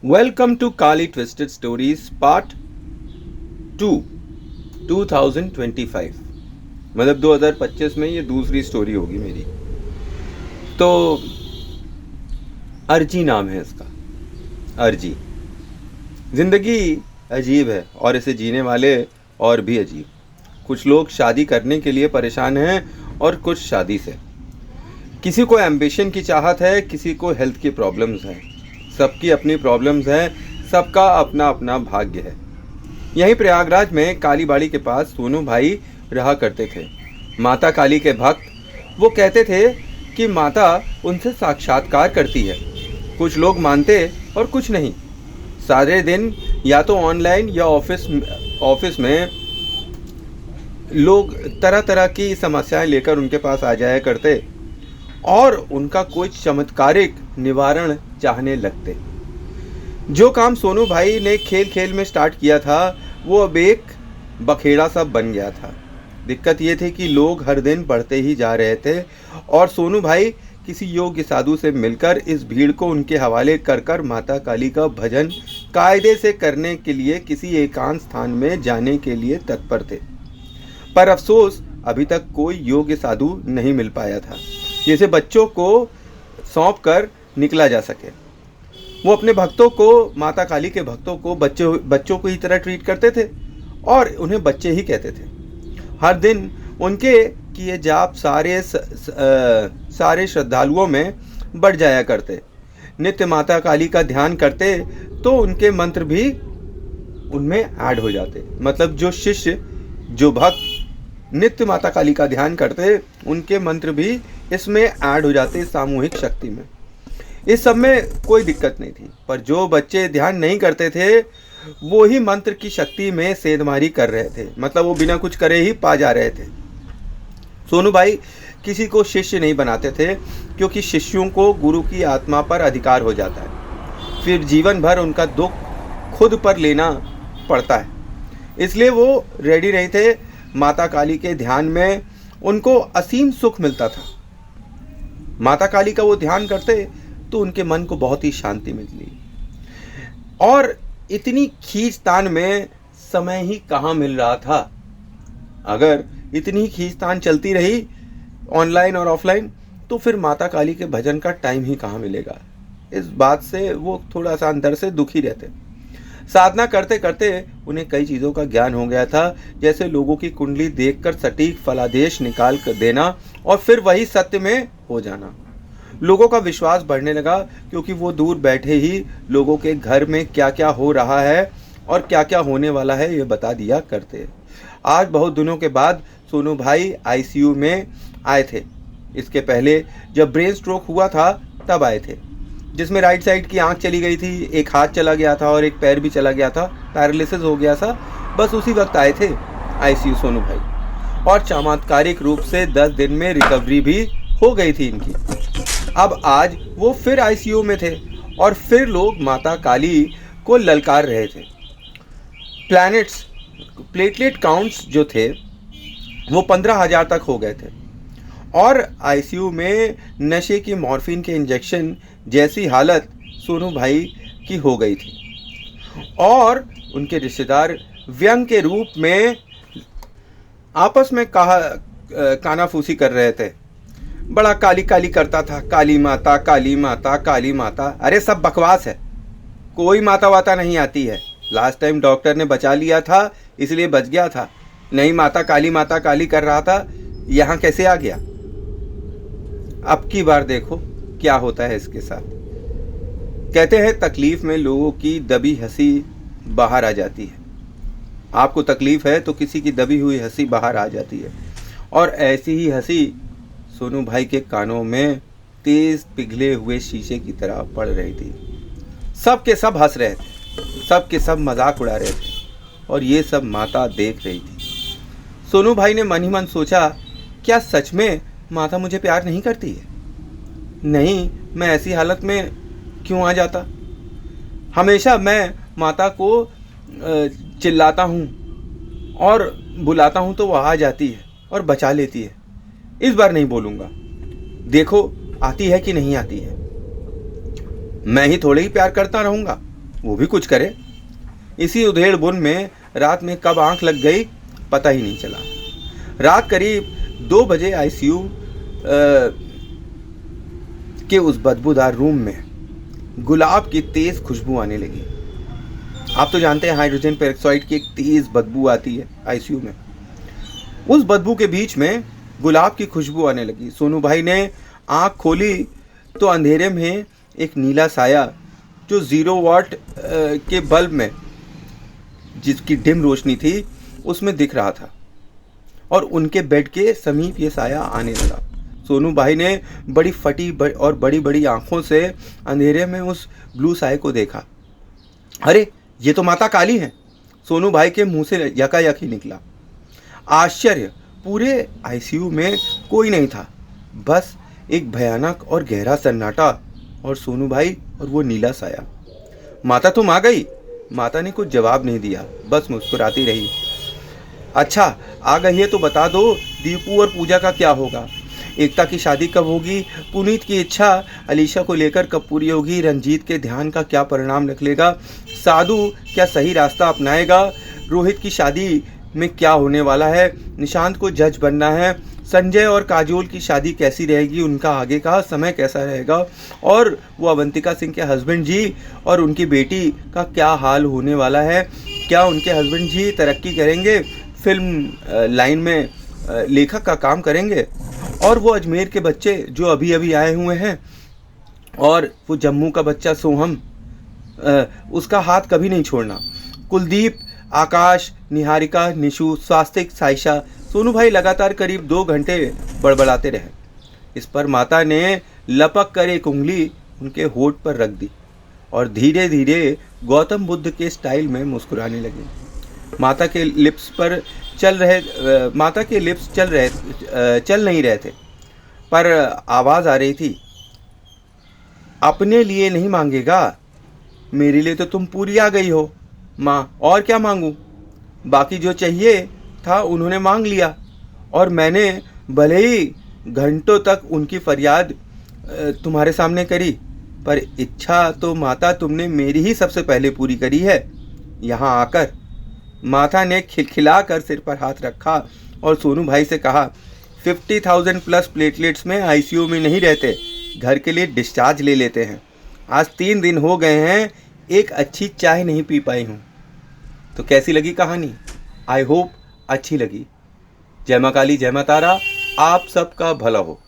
Welcome to Kali twisted stories part 2 2025। मतलब 2025 में ये दूसरी स्टोरी होगी मेरी। तो अर्जी नाम है इसका। अर्जी। ज़िंदगी अजीब है और इसे जीने वाले और भी अजीब। कुछ लोग शादी करने के लिए परेशान हैं और कुछ शादी से। किसी को एम्बिशन की चाहत है, किसी को हेल्थ की प्रॉब्लम्स है। सबकी अपनी प्रॉब्लम्स हैं, सबका अपना अपना भाग्य है। यहीं प्रयागराज में काली बाड़ी के पास सोनू भाई रहा करते थे। माता काली के भक्त। वो कहते थे कि माता उनसे साक्षात्कार करती है। कुछ लोग मानते और कुछ नहीं। सारे दिन या तो ऑनलाइन या ऑफिस में लोग तरह तरह की समस्याएं लेकर उनके पास आ जाया करते और उनका कोई चमत्कारिक निवारण चाहने लगते। जो काम सोनू भाई ने खेल खेल में स्टार्ट किया था वो अब एक बखेड़ा सा बन गया था। दिक्कत ये थी कि लोग हर दिन बढ़ते ही जा रहे थे और सोनू भाई किसी योग्य साधु से मिलकर इस भीड़ को उनके हवाले कर कर माता काली का भजन कायदे से करने के लिए किसी एकांत स्थान में जाने के लिए तत्पर थे। पर अफसोस अभी तक कोई योग्य साधु नहीं मिल पाया था जिसे बच्चों को सौंप कर निकला जा सके। वो अपने भक्तों को, माता काली के भक्तों को बच्चों को ही तरह ट्रीट करते थे और उन्हें बच्चे ही कहते थे। हर दिन उनके किए जाप सारे श्रद्धालुओं में बढ़ जाया करते। नित्य माता काली का ध्यान करते तो उनके मंत्र भी उनमें ऐड हो जाते। मतलब जो शिष्य, जो भक्त नित्य माता काली का ध्यान करते, उनके मंत्र भी इसमें ऐड हो जाते सामूहिक शक्ति में। इस सब में कोई दिक्कत नहीं थी। पर जो बच्चे ध्यान नहीं करते थे वो ही मंत्र की शक्ति में सेंधमारी कर रहे थे। मतलब वो बिना कुछ करे ही पा जा रहे थे। सोनू भाई किसी को शिष्य नहीं बनाते थे क्योंकि शिष्यों को गुरु की आत्मा पर अधिकार हो जाता है। फिर जीवन भर उनका दुख खुद पर लेना पड़ता है। इसलिए वो रेडी नहीं थे। माता काली के ध्यान में उनको असीम सुख मिलता था। माता काली का वो ध्यान करते तो उनके मन को बहुत ही शांति मिलती। और इतनी खींचतान में समय ही कहाँ मिल रहा था। अगर इतनी खींचतान चलती रही ऑनलाइन और ऑफलाइन तो फिर माता काली के भजन का टाइम ही कहाँ मिलेगा। इस बात से वो थोड़ा सा अंदर से दुखी रहते। साधना करते करते उन्हें कई चीज़ों का ज्ञान हो गया था, जैसे लोगों की कुंडली देखकर सटीक फलादेश निकाल कर देना और फिर वही सत्य में हो जाना। लोगों का विश्वास बढ़ने लगा क्योंकि वो दूर बैठे ही लोगों के घर में क्या क्या हो रहा है और क्या क्या होने वाला है ये बता दिया करते। आज बहुत दिनों के बाद सोनू भाई आईसीयू में आए थे। इसके पहले जब ब्रेन स्ट्रोक हुआ था तब आए थे, जिसमें राइट साइड की आंख चली गई थी, एक हाथ चला गया था और एक पैर भी चला गया था, पैरालिसिस हो गया था। बस उसी वक्त आए थे आईसीयू सोनू भाई और चमत्कारिक रूप से 10 दिन में रिकवरी भी हो गई थी इनकी। अब आज वो फिर आईसीयू में थे और फिर लोग माता काली को ललकार रहे थे। प्लेटलेट काउंट्स जो थे वो 15,000 तक हो गए थे और आईसीयू में नशे की मॉर्फिन के इंजेक्शन जैसी हालत सोनू भाई की हो गई थी और उनके रिश्तेदार व्यंग के रूप में आपस में कानाफूसी कर रहे थे। बड़ा काली काली करता था, काली माता काली माता काली माता। अरे सब बकवास है, कोई माता वाता नहीं आती है। लास्ट टाइम डॉक्टर ने बचा लिया था इसलिए बच गया था, नहीं माता काली कर रहा था, यहाँ कैसे आ गया। अब की बार देखो क्या होता है इसके साथ। कहते हैं तकलीफ में लोगों की दबी हंसी बाहर आ जाती है। आपको तकलीफ है तो किसी की दबी हुई हंसी बाहर आ जाती है और ऐसी ही हंसी सोनू भाई के कानों में तेज पिघले हुए शीशे की तरह पड़ रही थी। सब के सब हंस रहे थे, सब के सब मजाक उड़ा रहे थे और ये सब माता देख रही थी। सोनू भाई ने मन ही मन सोचा, क्या सच में माता मुझे प्यार नहीं करती है? नहीं, मैं ऐसी हालत में क्यों आ जाता। हमेशा मैं माता को चिल्लाता हूँ और बुलाता हूँ तो वह आ जाती है और बचा लेती है। इस बार नहीं बोलूँगा, देखो आती है कि नहीं आती है। मैं ही थोड़े ही प्यार करता रहूँगा, वो भी कुछ करे। इसी उधेड़ बुन में रात में कब आंख लग गई पता ही नहीं चला। रात करीब 2 बजे आईसीयू के उस बदबूदार रूम में गुलाब की तेज खुशबू आने लगी। आप तो जानते हैं हाइड्रोजन पेरोक्साइड की एक तेज बदबू आती है आईसीयू में। उस बदबू के बीच में गुलाब की खुशबू आने लगी। सोनू भाई ने आंख खोली तो अंधेरे में एक नीला साया जो 0 वाट के बल्ब में जिसकी डिम रोशनी थी उसमें दिख रहा था और उनके बेड के समीप ये साया आने लगा। सोनू भाई ने बड़ी फटी और बड़ी बड़ी आंखों से अंधेरे में उस ब्लू साये को देखा। अरे ये तो माता काली हैं। सोनू भाई के मुंह से यकायक ही निकला। आश्चर्य, पूरे आईसीयू में कोई नहीं था, बस एक भयानक और गहरा सन्नाटा और सोनू भाई और वो नीला साया। माता तुम आ गई? माता ने कुछ जवाब नहीं दिया, बस मुस्कुराती रही। अच्छा आ गई है तो बता दो दीपू और पूजा का क्या होगा? एकता की शादी कब होगी? पुनीत की इच्छा अलीशा को लेकर कब पूरी होगी? रंजीत के ध्यान का क्या परिणाम निकलेगा? साधु क्या सही रास्ता अपनाएगा? रोहित की शादी में क्या होने वाला है? निशांत को जज बनना है। संजय और काजोल की शादी कैसी रहेगी? उनका आगे का समय कैसा रहेगा? और वो अवंतिका सिंह के हस्बैंड जी और उनकी बेटी का क्या हाल होने वाला है? क्या उनके हस्बैंड जी तरक्की करेंगे, फिल्म लाइन में लेखक का काम करेंगे? और वो अजमेर के बच्चे जो अभी अभी आए हुए हैं और वो जम्मू का बच्चा सोहम, उसका हाथ कभी नहीं छोड़ना। कुलदीप, आकाश, निहारिका, निशु, स्वास्तिक, साइशा। सोनू भाई लगातार करीब 2 घंटे बड़बड़ाते रहे। इस पर माता ने लपक कर एक उंगली उनके होठ पर रख दी और धीरे धीरे गौतम बुद्ध के स्टाइल में मुस्कुराने लगी। माता के लिप्स चल नहीं रहे थे, पर आवाज़ आ रही थी, अपने लिए नहीं मांगेगा, मेरे लिए तो तुम पूरी आ गई हो माँ, और क्या मांगूं? बाकी जो चाहिए था उन्होंने मांग लिया और मैंने भले ही घंटों तक उनकी फरियाद तुम्हारे सामने करी, पर इच्छा तो माता तुमने मेरी ही सबसे पहले पूरी करी है। यहाँ आकर माता ने खिलखिलाकर सिर पर हाथ रखा और सोनू भाई से कहा, 50,000 प्लस प्लेटलेट्स में आईसीयू में नहीं रहते, घर के लिए डिस्चार्ज ले लेते हैं। आज 3 दिन हो गए हैं, एक अच्छी चाय नहीं पी पाई हूँ। तो कैसी लगी कहानी? आई होप अच्छी लगी। जय मां काली, जय मां तारा, आप सबका भला हो।